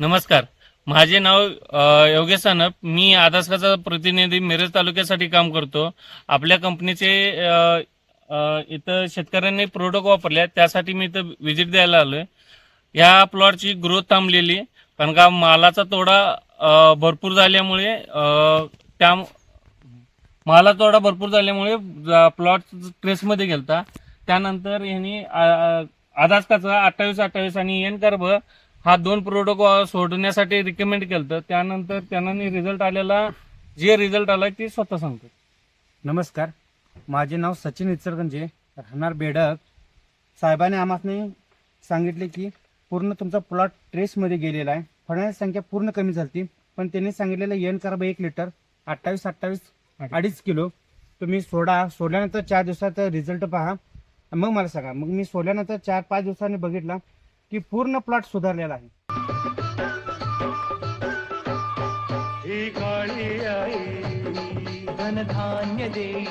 नमस्कार, माझे नाव योगेश सानप. मी आदासकाचा प्रतिनिधी मिरज तालुक्यासाठी काम करतो. आपल्या कंपनीचे इथं शेतकऱ्यांनी प्रोडक्ट वापरले, त्यासाठी मी इथं व्हिजिट द्यायला आलोय. या प्लॉटची ग्रोथ थांबलेली, कारण का मालाचा तोडा भरपूर झाल्यामुळे प्लॉट ट्रेसमध्ये गेलता. त्यानंतर यांनी आदासकाचा 28-28 आणि एन कर्ब हा 2 प्रोडक्ट सोडण्यासाठी रिकमेंड केलं. त्यानंतर त्यांना रिझल्ट आलेला, जे रिझल्ट आला ते स्वतः सांगतो. नमस्कार, माझे नाव सचिन इचलकरंजी, राहणार बेडक. साहेबांनी आम्हाला सांगितले की पूर्ण तुमचा प्लॉट ट्रेसमध्ये गेलेला आहे, फळांची संख्या पूर्ण कमी झाली, पण त्यांनी सांगितलेलं एन कार्ब 1 लिटर 28-28 2.5 किलो तुम्ही सोडल्यानंतर 4 दिवसात रिझल्ट पहा, मग मला सांगा. मग मी सोडल्यानंतर 4-5 दिवसांनी बघितला की पूर्ण प्लॉट सुधारलेला आहे. धनधान्य देई